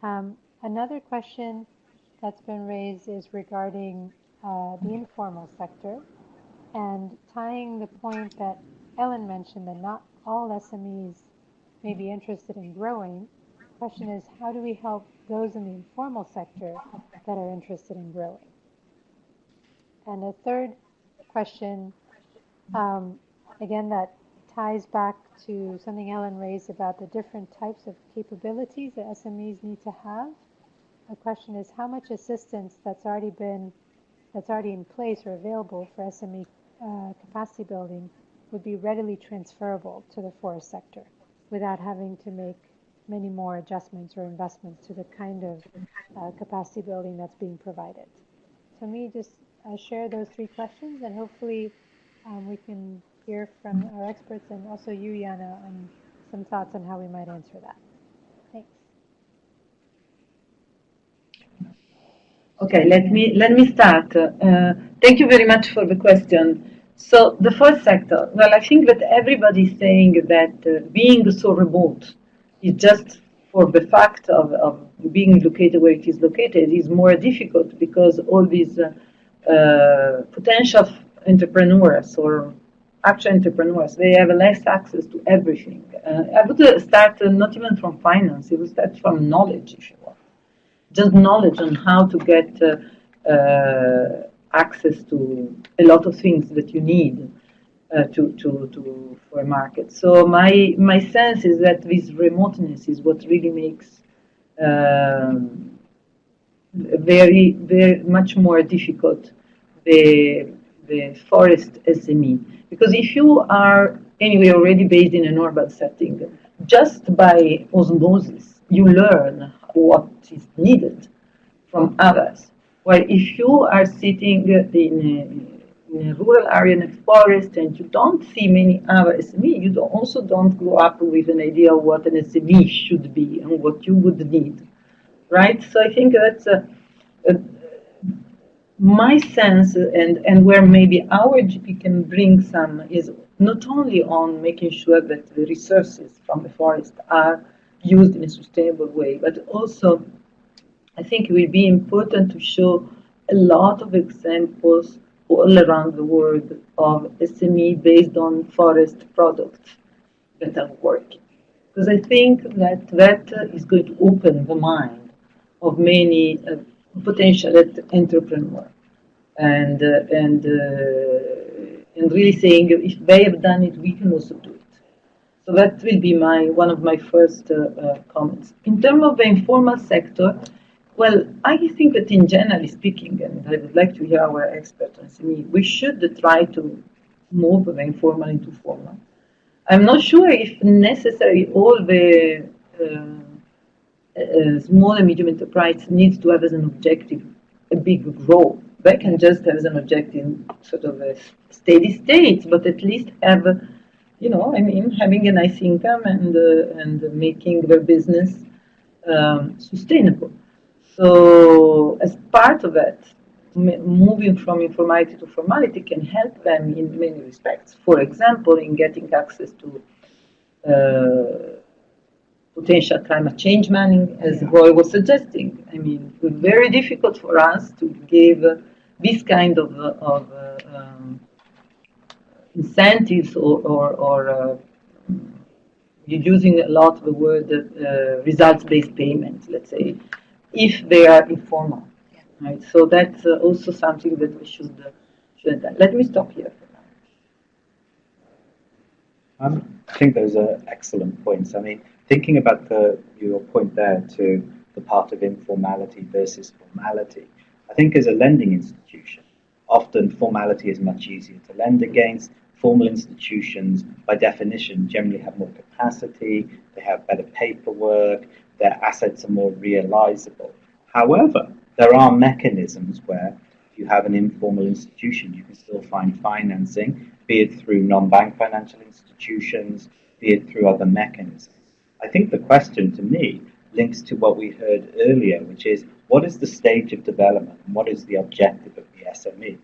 that. Another question that's been raised is regarding the informal sector, and tying the point that Ellen mentioned that not all SMEs may be interested in growing. The question is, how do we help those in the informal sector that are interested in growing? And a third question, again, that ties back to something Ellen raised about the different types of capabilities that SMEs need to have. The question is, how much assistance that's already in place or available for SME capacity building would be readily transferable to the forest sector without having to make many more adjustments or investments to the kind of capacity building that's being provided. So me, just share those 3 questions, and hopefully we can hear from our experts and also you, Jana, on some thoughts on how we might answer that. Thanks. Okay, let me start. Thank you very much for the question. So the forest sector, well, I think that everybody's saying that being so remote is just for the fact of being located where it is located is more difficult because all these potential entrepreneurs or actual entrepreneurs, they have less access to everything. I would start not even from finance, it would start from knowledge, if you want. Just knowledge on how to get access to a lot of things that you need for a market. So my sense is that this remoteness is what really makes very much more difficult the forest SME, because if you are anyway already based in an urban setting, just by osmosis you learn what is needed from others. While if you are sitting in a rural area in a forest and you don't see many other SME, you also don't grow up with an idea of what an SME should be and what you would need, right? So I think that's my sense, and where maybe our GP can bring some, is not only on making sure that the resources from the forest are used in a sustainable way, but also I think it will be important to show a lot of examples all around the world of SME based on forest products that are working. Because I think that is going to open the mind of many potential entrepreneurs, and really saying if they have done it, we can also do it. So that will be one of my first comments. In terms of the informal sector, well, I think that in generally speaking, and I would like to hear our expert on SME, we should try to move the informal into formal. I'm not sure if necessarily all the small and medium enterprise needs to have as an objective a big growth. They can just have as an objective sort of a steady state, but at least have, having a nice income and making their business sustainable. So as part of that, moving from informality to formality can help them in many respects. For example, in getting access to potential climate change money, as Roy was suggesting. I mean, it was very difficult for us to give this kind of incentives or you're using a lot of the word results-based payments, let's say, if they are informal. Right? So that's also something that we should have done. Let me stop here for now. I think those are excellent points. I mean, thinking about your point there to the part of informality versus formality, I think as a lending institution, often formality is much easier to lend against. Formal institutions, by definition, generally have more capacity, they have better paperwork, their assets are more realizable. However, there are mechanisms where if you have an informal institution, you can still find financing, be it through non-bank financial institutions, be it through other mechanisms. I think the question to me links to what we heard earlier, which is what is the stage of development and what is the objective of the SME?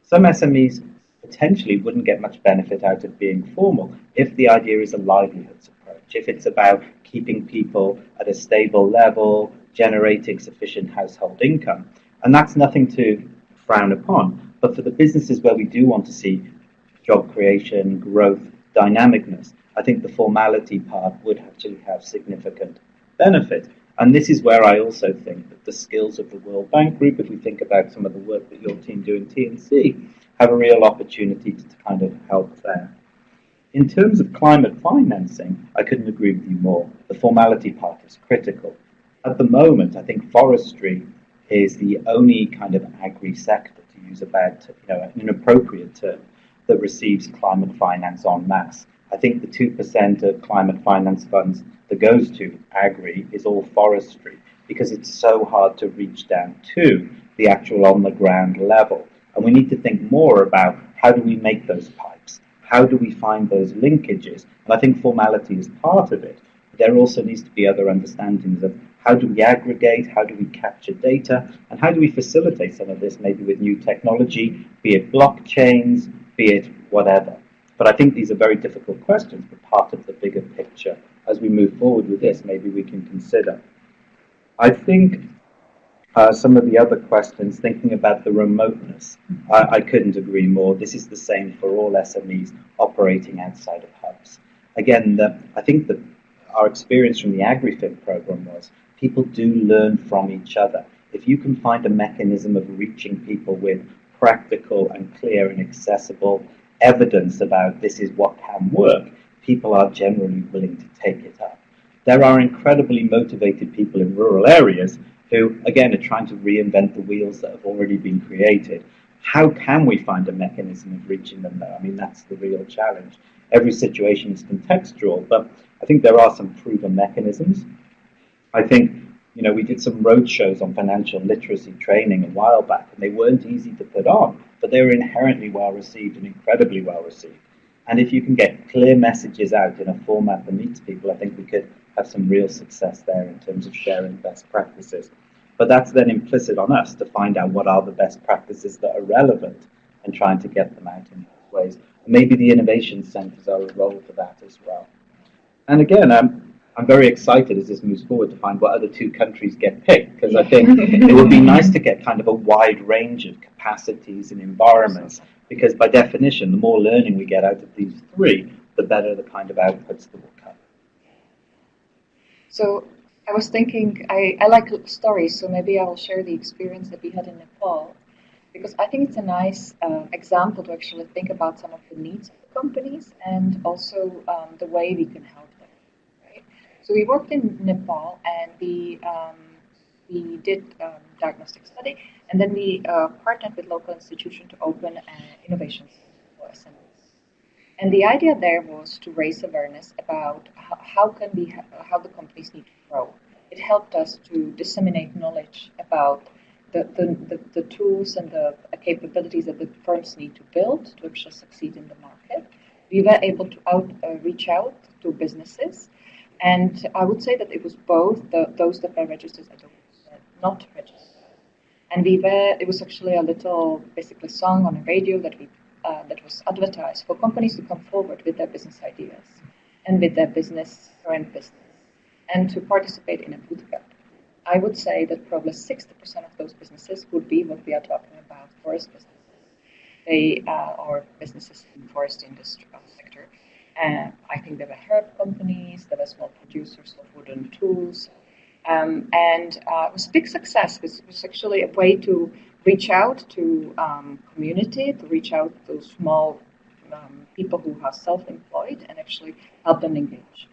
Some SMEs potentially wouldn't get much benefit out of being formal if the idea is a livelihoods approach, if it's about keeping people at a stable level, generating sufficient household income. And that's nothing to frown upon. But for the businesses where we do want to see job creation, growth, dynamicness, I think the formality part would actually have significant benefit. And this is where I also think that the skills of the World Bank Group, if we think about some of the work that your team do in TNC, have a real opportunity to kind of help there. In terms of climate financing, I couldn't agree with you more. The formality part is critical. At the moment, I think forestry is the only kind of agri-sector, to use an inappropriate term, that receives climate finance en masse. I think the 2% of climate finance funds that goes to agri is all forestry because it's so hard to reach down to the actual on-the-ground level. And we need to think more about how do we make those pipes? How do we find those linkages? And I think formality is part of it. There also needs to be other understandings of how do we aggregate, how do we capture data, and how do we facilitate some of this maybe with new technology, be it blockchains, be it whatever. But I think these are very difficult questions, but part of the bigger picture as we move forward with this, maybe we can consider. I think some of the other questions, thinking about the remoteness, I couldn't agree more. This is the same for all SMEs operating outside of hubs. Again, I think that our experience from the AgriFit program was people do learn from each other. If you can find a mechanism of reaching people with practical and clear and accessible evidence about this is what can work, people are generally willing to take it up. There are incredibly motivated people in rural areas who, again, are trying to reinvent the wheels that have already been created. How can we find a mechanism of reaching them there? I mean, that's the real challenge. Every situation is contextual, but I think there are some proven mechanisms. I think, we did some road shows on financial literacy training a while back, and they weren't easy to put on, but they were inherently well received and incredibly well received. And if you can get clear messages out in a format that meets people, I think we could have some real success there in terms of sharing best practices. But that's then implicit on us to find out what are the best practices that are relevant and trying to get them out in those ways. And maybe the innovation centres are a role for that as well. And again, I'm very excited as this moves forward to find what other two countries get picked, because I think it would be nice to get kind of a wide range of capacities and environments, because by definition, the more learning we get out of these three, the better the kind of outputs that will come. So I was thinking, I like stories, so maybe I will share the experience that we had in Nepal, because I think it's a nice example to actually think about some of the needs of the companies and also the way we can help them. Right? So we worked in Nepal, and we did diagnostic study, and then we partnered with local institution to open an innovation center for SMEs. And the idea there was to raise awareness about how the companies need to grow. It helped us to disseminate knowledge about the tools and the capabilities that the firms need to build to actually succeed in the market. We were able to reach out to businesses, and I would say that it was both those that were registered and those that were not registered. And it was actually a little basically song on a radio that was advertised for companies to come forward with their business ideas and with their current business, and to participate in a bootcamp. I would say that probably 60% of those businesses would be what we are talking about, forest businesses. They are businesses in the forest industry sector. I think there were herb companies, there were small producers of wooden tools, and it was a big success. It was actually a way to reach out to community, to reach out to small people who are self-employed and actually help them engage.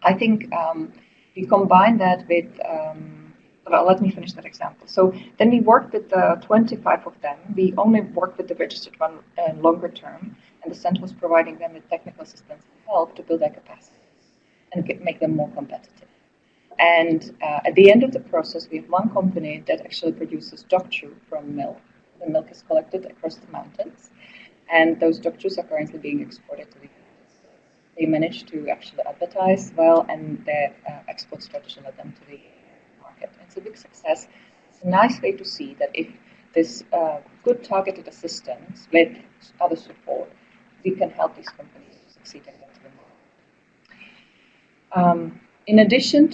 I think we combine that with, let me finish that example. So then we worked with 25 of them. We only worked with the registered one longer term, and the center was providing them with technical assistance and help to build their capacities and make them more competitive. And at the end of the process, we have one company that actually produces dog chew from milk. The milk is collected across the mountains, and those dog chews are currently being exported to the United States. They managed to actually advertise well, and their export strategy led them to the market. And it's a big success. It's a nice way to see that if there's good targeted assistance with other support, we can help these companies to succeed and get to the market. In addition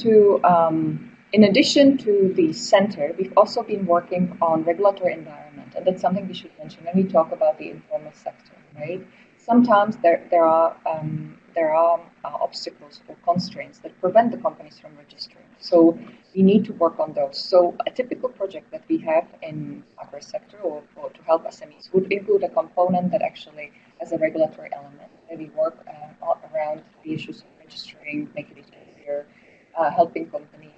to the center, we've also been working on regulatory environment, and that's something we should mention when we talk about the informal sector, right? Sometimes there are obstacles or constraints that prevent the companies from registering. So we need to work on those. So a typical project that we have in agri sector or to help SMEs would include a component that actually has a regulatory element, where we work around the issues of registering, making it easier, helping companies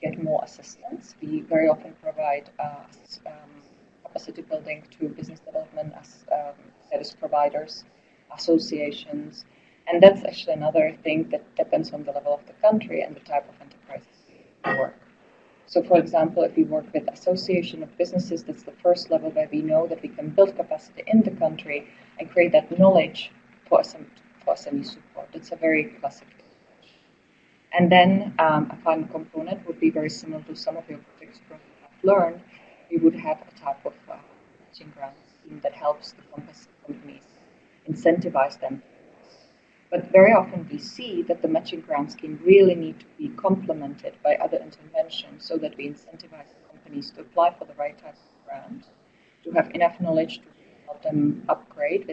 get more assistance. We very often provide capacity building to business development as service providers, associations, and that's actually another thing that depends on the level of the country and the type of enterprises we work. So, for example, if we work with association of businesses, that's the first level where we know that we can build capacity in the country and create that knowledge for SME support. That's a very classic approach. And then a final component would be very similar to some of your projects from have learned. We would have a type of matching grant scheme that helps the companies incentivize them. But very often we see that the matching grant scheme really need to be complemented by other interventions so that we incentivize companies to apply for the right type of grant, to have enough knowledge to help them upgrade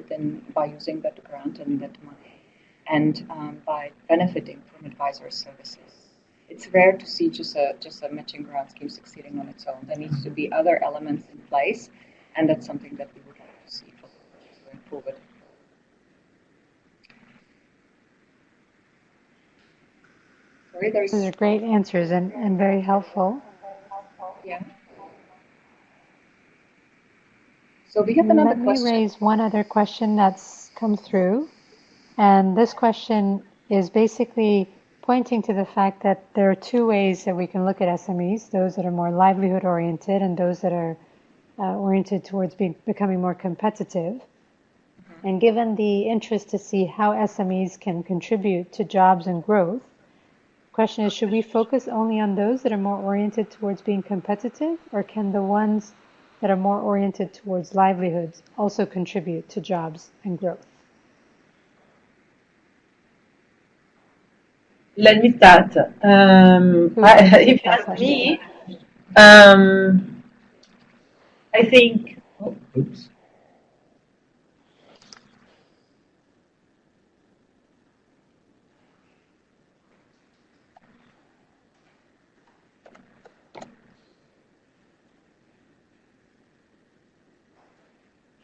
by using that grant and that money, and by benefiting from advisor services. It's rare to see just a matching grant scheme succeeding on its own. There needs to be other elements in place, and that's something that we would like to see for going forward. Those are great answers and very helpful. Yeah. So we have another question. Let me raise one other question that's come through. And this question is basically pointing to the fact that there are two ways that we can look at SMEs, those that are more livelihood oriented and those that are oriented towards becoming more competitive. And given the interest to see how SMEs can contribute to jobs and growth, the question is, should we focus only on those that are more oriented towards being competitive, or can the ones that are more oriented towards livelihoods also contribute to jobs and growth? Let me start. If you ask me, I think. Oh, oops.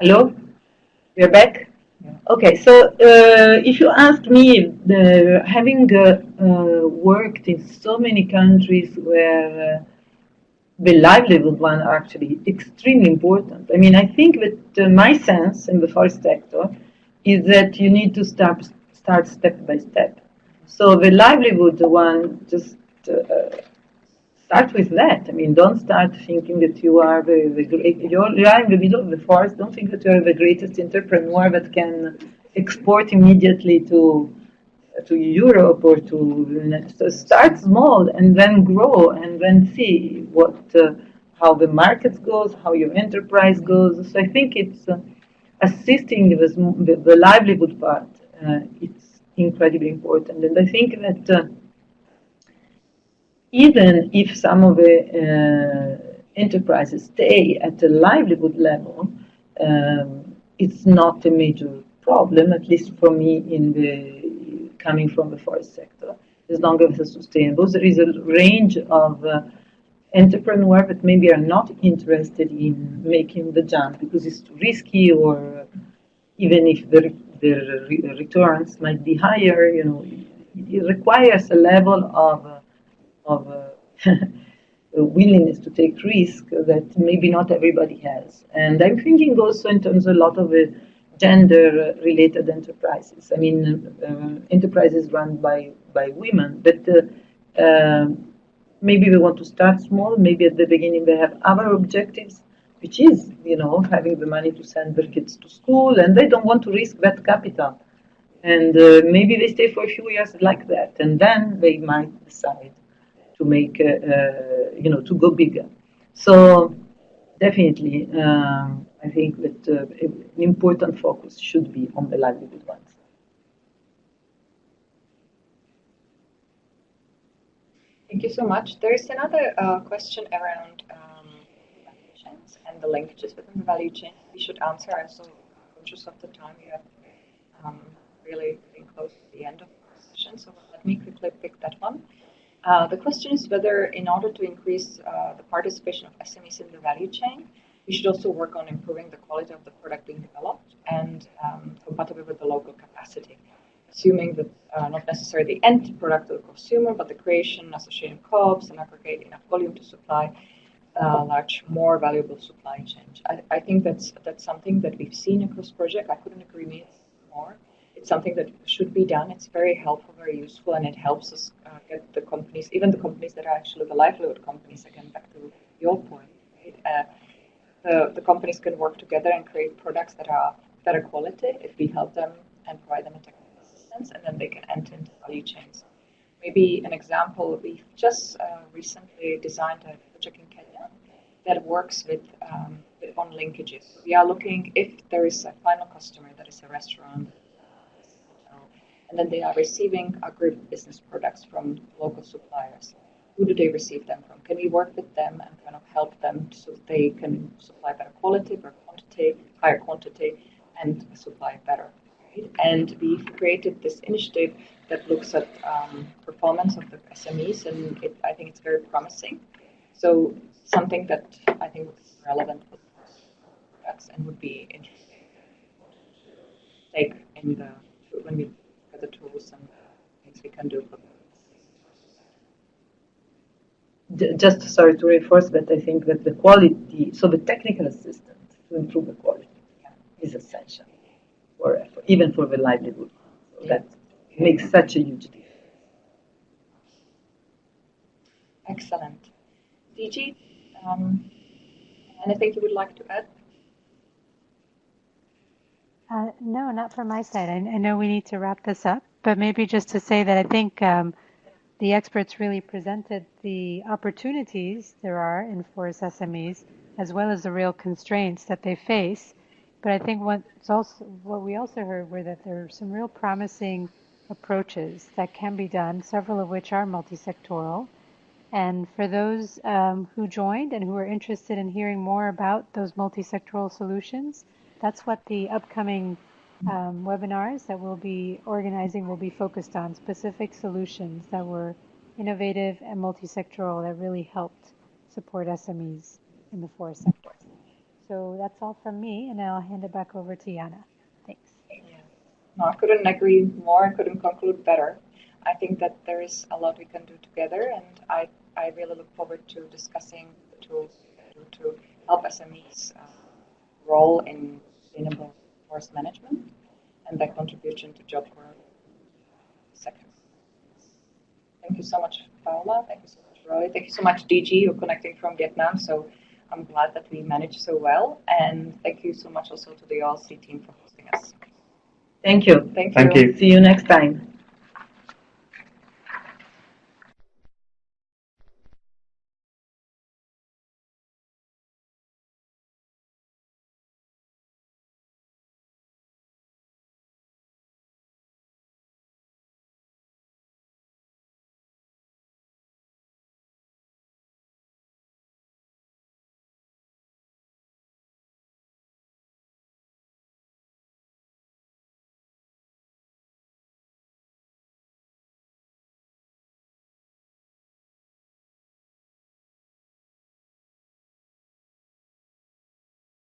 Hello, we're back. Okay, so if you ask me, having worked in so many countries where the livelihood one are actually extremely important. I mean, I think that my sense in the forest sector is that you need to start step by step. So the livelihood one, just start with that. I mean, don't start thinking that you are the great. You're in the middle of the forest. Don't think that you are the greatest entrepreneur that can export immediately to Europe or to. So start small and then grow and then see how the market goes, how your enterprise goes. So I think it's assisting the livelihood part. It's incredibly important, and I think that. Even if some of the enterprises stay at the livelihood level, it's not a major problem, at least for me coming from the forest sector, as long as it's sustainable. There is a range of entrepreneurs that maybe are not interested in making the jump because it's too risky, or even if the returns might be higher, it requires a level of willingness to take risk that maybe not everybody has. And I'm thinking also in terms of a lot of gender-related enterprises. I mean, enterprises run by women, but maybe they want to start small. Maybe at the beginning they have other objectives, which is, having the money to send their kids to school, and they don't want to risk that capital. And maybe they stay for a few years like that, and then they might decide to make, to go bigger. So definitely, I think that an important focus should be on the livelihood ones. Thank you so much. There is another question around value chains and the linkages within the value chain we should answer. I'm so conscious of the time. We have really getting close to the end of the session, so let me quickly pick that one. The question is whether, in order to increase the participation of SMEs in the value chain, we should also work on improving the quality of the product being developed and compatible with the local capacity, assuming that not necessarily the end product to the consumer, but the creation, associating co-ops, and aggregate enough volume to supply large, more valuable supply chain. I think that's something that we've seen across project. I couldn't agree more. It's something that should be done. It's very helpful, very useful, and it helps us get the companies, even the companies that are actually the livelihood companies, again, back to your point, right? The companies can work together and create products that are better quality if we help them and provide them a technical assistance, and then they can enter into value chains. Maybe an example, we've just recently designed a project in Kenya that works with on linkages. We are looking if there is a final customer that is a restaurant, and then they are receiving agribusiness products from local suppliers. Who do they receive them from? Can we work with them and kind of help them so they can supply better quality, better quantity, higher quantity, and supply better? Right? And we've created this initiative that looks at performance of the SMEs, and I think it's very promising. So something that I think is relevant for products and would be interesting to take in the when we look at the tools and things we can do for them. Just sorry to reinforce that I think that the quality, so the technical assistance to improve the quality is essential for even for the livelihood. So that makes such a huge difference. Excellent. DG, anything you would like to add? No, not from my side. I know we need to wrap this up, but maybe just to say that I think the experts really presented the opportunities there are in forest SMEs, as well as the real constraints that they face. But I think what we also heard were that there are some real promising approaches that can be done, several of which are multi-sectoral. And for those who joined and who are interested in hearing more about those multi-sectoral solutions, that's what the upcoming webinars that we'll be organizing will be focused on, specific solutions that were innovative and multi-sectoral that really helped support SMEs in the forest sector. So that's all from me, and I'll hand it back over to Jana. Thanks. Yeah. No, I couldn't agree more and couldn't conclude better. I think that there is a lot we can do together, and I really look forward to discussing the tools to help SMEs role in sustainable forest management and their contribution to job growth sector. Thank you so much, Paola. Thank you so much, Roy. Thank you so much, DG. You're connecting from Vietnam, so I'm glad that we managed so well. And thank you so much also to the OLC team for hosting us. Thank you. Thank you. Thank you. See you next time.